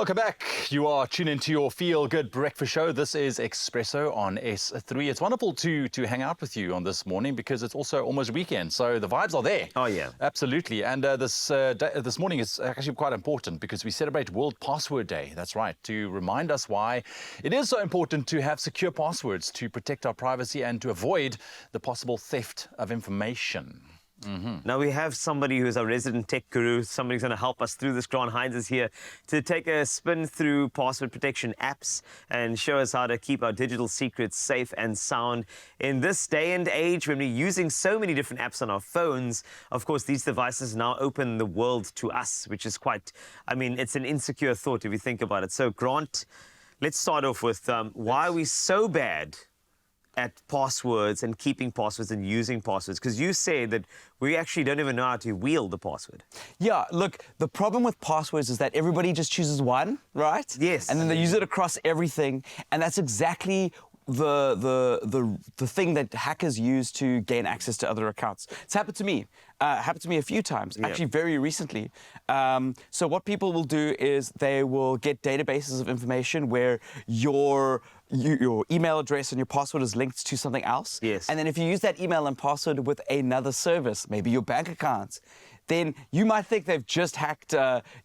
Welcome back. You are tuned into your Feel Good Breakfast Show. This is Expresso on S3. It's wonderful to hang out with you on this morning because it's also almost weekend, so the vibes are there. Oh, yeah. Absolutely. And this morning is actually quite important because we celebrate World Password Day. That's right, to remind us why it is so important to have secure passwords to protect our privacy and to avoid the possible theft of information. Now we have somebody who's our resident tech guru, somebody who's going to help us through this. Grant Hines is here to take a spin through password protection apps and show us how to keep our digital secrets safe and sound. In this day and age, when we're using so many different apps on our phones, of course, these devices now open the world to us, which is quite, I mean, it's an insecure thought if you think about it. So, Grant, let's start off with why are we so bad at passwords and keeping passwords and using passwords? Because you say that we actually don't even know how to wield the password. Yeah, look, the problem with passwords is that everybody just chooses one, right? Yes. And then they use it across everything, and that's exactly the thing that hackers use to gain access to other accounts. It's happened to me. Happened to me a few times, actually very recently. So what people will do is they will get databases of information where your email address and your password is linked to something else. Yes. And then if you use that email and password with another service, maybe your bank account, then you might think they've just hacked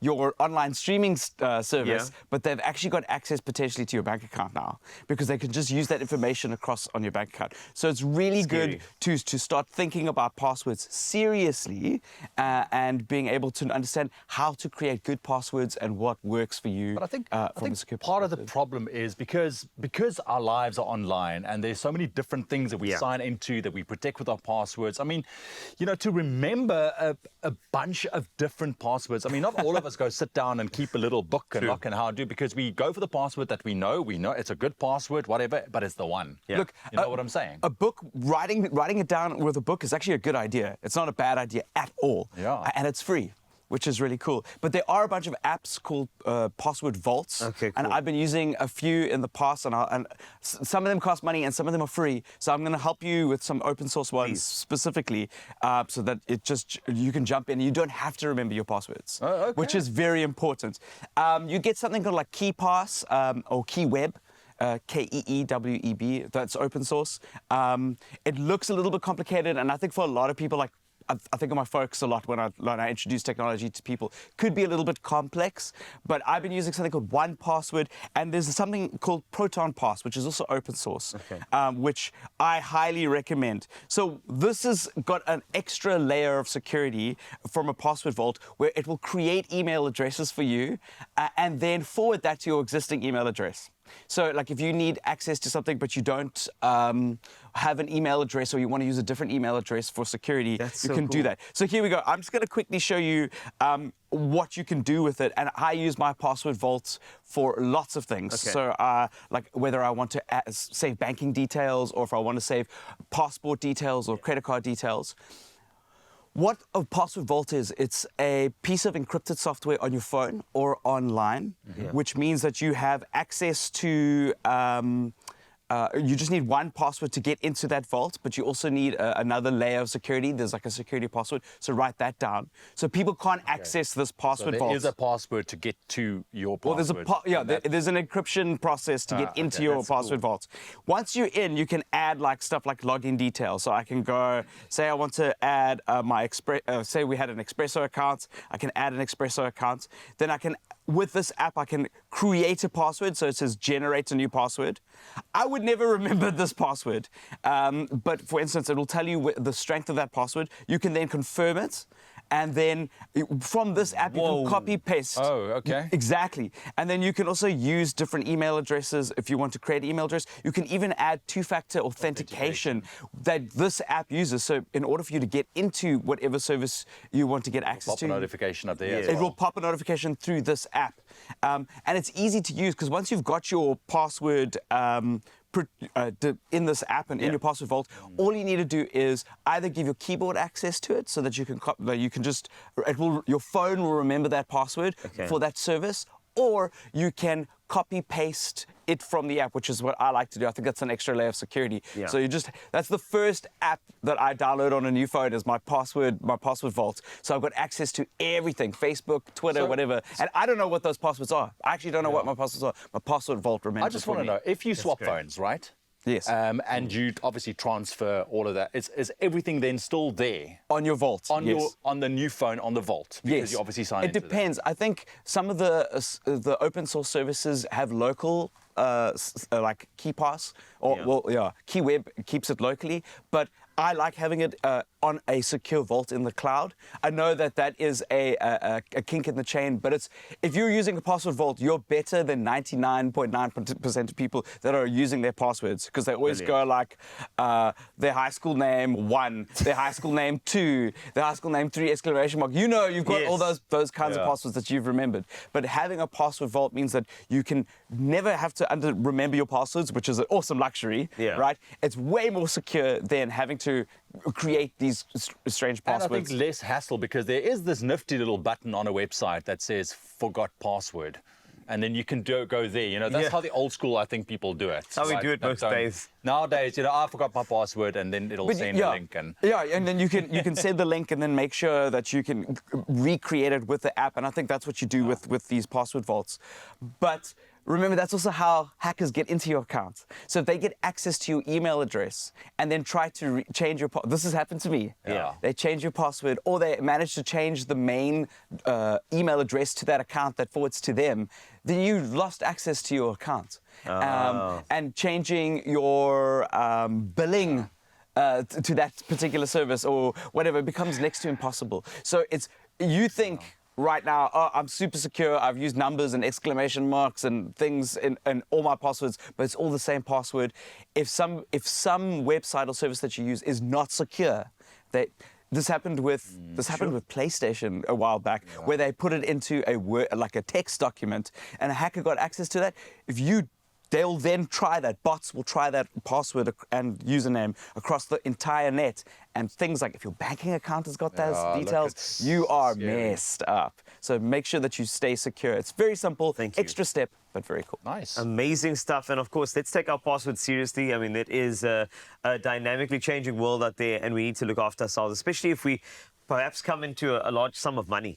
your online streaming service, but they've actually got access potentially to your bank account now because they can just use that information across on your bank account. So it's really good to start thinking about passwords seriously and being able to understand how to create good passwords and what works for you. But I think part of the problem is because our lives are online and there's so many different things that we sign into that we protect with our passwords. I mean, you know, to remember a bunch of different passwords. I mean, not all of us go sit down and keep a little book and lock and how to do, because we go for the password that we know it's a good password, whatever, but it's the one. Yeah. Look, you know what I'm saying? A book, writing it down with a book is actually a good idea. It's not a bad idea at all. Yeah. And it's free, which is really cool. But there are a bunch of apps called password vaults. Okay, cool. And I've been using a few in the past, and some of them cost money and some of them are free. So I'm going to help you with some open source ones specifically, so that you can jump in. You don't have to remember your passwords, which is very important. You get something called like KeyPass or KeyWeb. KEEWEB, that's open source. It looks a little bit complicated, and I think for a lot of people, like I think of my folks a lot when I introduce technology to people, could be a little bit complex, but I've been using something called 1Password, and there's something called Proton Pass, which is also open source, which I highly recommend. So this has got an extra layer of security from a password vault where it will create email addresses for you and then forward that to your existing email address. So, like, if you need access to something but you don't have an email address, or you want to use a different email address for security, you can do that. So here we go. I'm just going to quickly show you what you can do with it. And I use my password vaults for lots of things. So, like whether I want to save banking details, or if I want to save passport details or credit card details. What a password vault is, it's a piece of encrypted software on your phone or online, which means that you have access to, you just need one password to get into that vault, but you also need another layer of security. There's like a security password, so write that down. So people can't access this password vault. There is a password to get to your password. Well, there's an encryption process to get into your password vault. Once you're in, you can add like stuff like login details. So I can go, say I want to add say we had an Expresso account, I can add an Expresso account. Then I can, with this app, I can create a password. So it says generate a new password. I would never remember this password, but for instance, it will tell you the strength of that password. You can then confirm it, and then from this app, you can copy paste. Oh, okay. Exactly. And then you can also use different email addresses if you want to create an email address. You can even add two-factor authentication that this app uses. So in order for you to get into whatever service you want to get access to, pop a notification up there. It will pop a notification through this app. And it's easy to use because once you've got your password in this app and in your password vault, all you need to do is either give your keyboard access to it so that your phone will remember that password for that service, or you can copy paste it from the app, which is what I like to do. I think that's an extra layer of security. Yeah. So that's the first app that I download on a new phone is my password vault. So I've got access to everything, Facebook, Twitter, whatever. And I don't know what those passwords are. I actually don't know what my passwords are. My password vault remembers. I just want to know, if you swap phones, right? Yes. And you obviously transfer all of that. Is everything then still there? On your vault. On the new phone, on the vault? Because you obviously sign into It depends. I think some of the open source services have local like KeyPass or KeyWeb keeps it locally, but I like having it on a secure vault in the cloud. I know that is a kink in the chain, but if you're using a password vault, you're better than 99.9% of people that are using their passwords, because they always go like their high school name 1, their high school name 2, their high school name 3 exclamation mark. You know, you've got all those kinds of passwords that you've remembered. But having a password vault means that you can never have to remember your passwords, which is an awesome luxury, right? It's way more secure than having to create these strange passwords. And I think less hassle, because there is this nifty little button on a website that says forgot password. And then you can go there. You know, that's how the old school, I think, people do it. That's how we do it most days. Nowadays, you know, I forgot my password, and then it'll send a link. And then you can send the link and then make sure that you can recreate it with the app. And I think that's what you do with these password vaults. But remember, that's also how hackers get into your account. So if they get access to your email address and then try to change your this has happened to me. Yeah. They change your password, or they manage to change the main email address to that account that forwards to them, then you lost access to your account. And changing your billing to that particular service or whatever becomes next to impossible. So you think right now, I'm super secure, I've used numbers and exclamation marks and things in all my passwords, but it's all the same password. If some website or service that you use is not secure, this happened with PlayStation a while back, where they put it into a text document, and a hacker got access to that. They'll then try that. Bots will try that password and username across the entire net. And things like if your banking account has got those details, you are messed up. So make sure that you stay secure. It's very simple, extra step, but very cool. Nice. Amazing stuff. And of course, let's take our passwords seriously. I mean, it is a dynamically changing world out there, and we need to look after ourselves, especially if we perhaps come into a large sum of money.